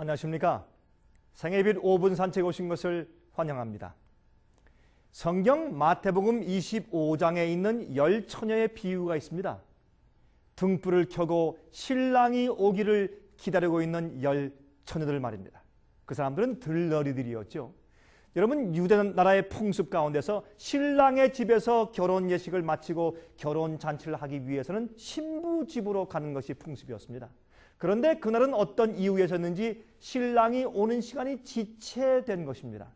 안녕하십니까? 생애빛 5분 산책 오신 것을 환영합니다. 성경 마태복음 25장에 있는 열 처녀의 비유가 있습니다. 등불을 켜고 신랑이 오기를 기다리고 있는 열 처녀들 말입니다. 그 사람들은 들러리들이었죠. 여러분, 유대 나라의 풍습 가운데서 신랑의 집에서 결혼 예식을 마치고 결혼 잔치를 하기 위해서는 신부 집으로 가는 것이 풍습이었습니다. 그런데 그날은 어떤 이유에서였는지 신랑이 오는 시간이 지체된 것입니다.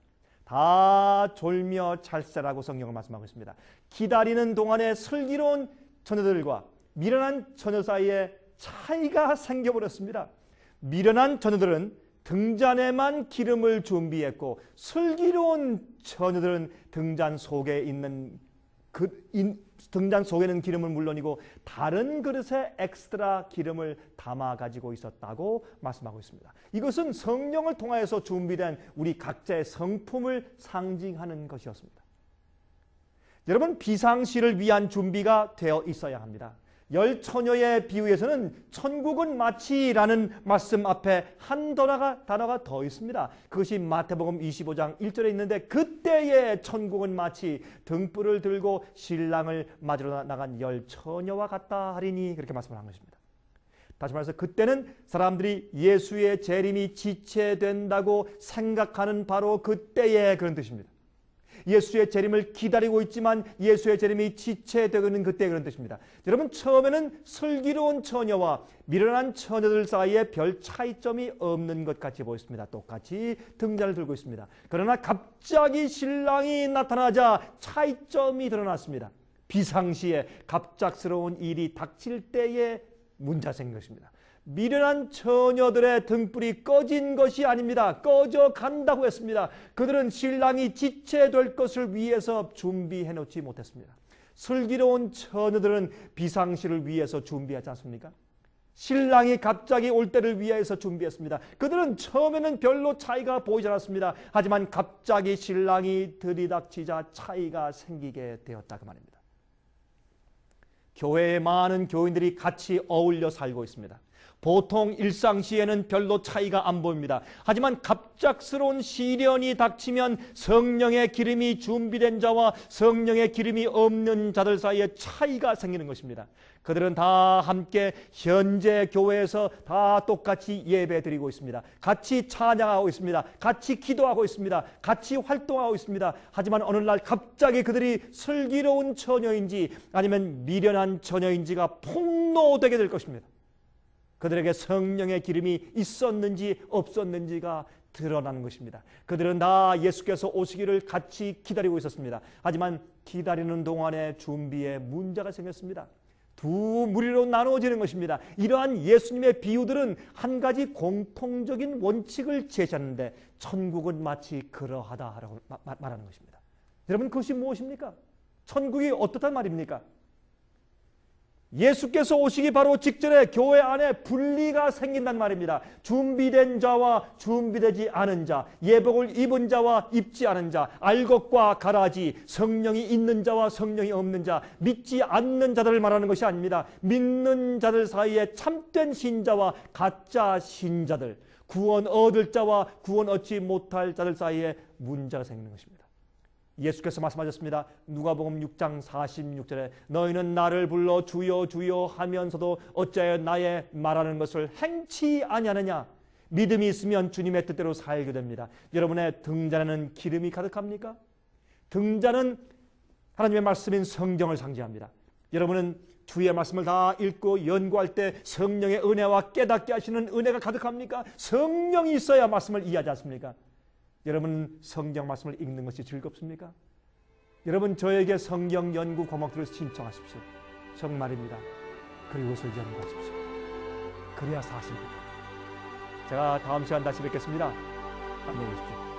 다 졸며 찰세라고 성경을 말씀하고 있습니다. 기다리는 동안에 슬기로운 처녀들과 미련한 처녀 사이에 차이가 생겨버렸습니다. 미련한 처녀들은 등잔에만 기름을 준비했고 슬기로운 처녀들은 등잔 속에 있는 등잔 속에는 기름은 물론이고 다른 그릇에 엑스트라 기름을 담아 가지고 있었다고 말씀하고 있습니다. 이것은 성령을 통하여서 준비된 우리 각자의 성품을 상징하는 것이었습니다. 여러분, 비상시를 위한 준비가 되어 있어야 합니다. 열 처녀의 비유에서는 천국은 마치라는 말씀 앞에 한 단어가 더 있습니다. 그것이 마태복음 25장 1절에 있는데, 그때의 천국은 마치 등불을 들고 신랑을 맞으러 나간 열 처녀와 같다 하리니, 그렇게 말씀을 한 것입니다. 다시 말해서 그때는 사람들이 예수의 재림이 지체된다고 생각하는 바로 그때의 그런 뜻입니다. 예수의 재림을 기다리고 있지만 예수의 재림이 지체되는 그때 그런 뜻입니다. 여러분, 처음에는 슬기로운 처녀와 미련한 처녀들 사이에 별 차이점이 없는 것 같이 보였습니다. 똑같이 등잔을 들고 있습니다. 그러나 갑자기 신랑이 나타나자 차이점이 드러났습니다. 비상시에 갑작스러운 일이 닥칠 때에 문제가 생긴 것입니다. 미련한 처녀들의 등불이 꺼진 것이 아닙니다. 꺼져 간다고 했습니다. 그들은 신랑이 지체될 것을 위해서 준비해 놓지 못했습니다. 슬기로운 처녀들은 비상시를 위해서 준비하지 않습니까? 신랑이 갑자기 올 때를 위해서 준비했습니다. 그들은 처음에는 별로 차이가 보이지 않았습니다. 하지만 갑자기 신랑이 들이닥치자 차이가 생기게 되었다, 그 말입니다. 교회에 많은 교인들이 같이 어울려 살고 있습니다. 보통 일상시에는 별로 차이가 안 보입니다. 하지만 갑작스러운 시련이 닥치면 성령의 기름이 준비된 자와 성령의 기름이 없는 자들 사이에 차이가 생기는 것입니다. 그들은 다 함께 현재 교회에서 다 똑같이 예배 드리고 있습니다. 같이 찬양하고 있습니다. 같이 기도하고 있습니다. 같이 활동하고 있습니다. 하지만 어느 날 갑자기 그들이 슬기로운 처녀인지 아니면 미련한 처녀인지가 폭로되게 될 것입니다. 그들에게 성령의 기름이 있었는지 없었는지가 드러나는 것입니다. 그들은 다 예수께서 오시기를 같이 기다리고 있었습니다. 하지만 기다리는 동안에 준비에 문제가 생겼습니다. 두 무리로 나누어지는 것입니다. 이러한 예수님의 비유들은 한 가지 공통적인 원칙을 제시하는데, 천국은 마치 그러하다라고 말하는 것입니다. 여러분, 그것이 무엇입니까? 천국이 어떻단 말입니까? 예수께서 오시기 바로 직전에 교회 안에 분리가 생긴단 말입니다. 준비된 자와 준비되지 않은 자, 예복을 입은 자와 입지 않은 자, 알곡과 가라지, 성령이 있는 자와 성령이 없는 자, 믿지 않는 자들을 말하는 것이 아닙니다. 믿는 자들 사이에 참된 신자와 가짜 신자들, 구원 얻을 자와 구원 얻지 못할 자들 사이에 문제가 생기는 것입니다. 예수께서 말씀하셨습니다. 누가복음 6장 46절에 너희는 나를 불러 주여 주여 하면서도 어찌하여 나의 말하는 것을 행치 아니하느냐. 믿음이 있으면 주님의 뜻대로 살게 됩니다. 여러분의 등잔에는 기름이 가득합니까? 등잔은 하나님의 말씀인 성경을 상징합니다. 여러분은 주의 말씀을 다 읽고 연구할 때 성령의 은혜와 깨닫게 하시는 은혜가 가득합니까? 성령이 있어야 말씀을 이해하지 않습니까? 여러분, 성경 말씀을 읽는 것이 즐겁습니까? 여러분, 저에게 성경 연구 과목들을 신청하십시오. 정말입니다. 그리고서 연구하십시오. 그래야 사십니다. 제가 다음 시간 다시 뵙겠습니다. 안녕히 계십시오.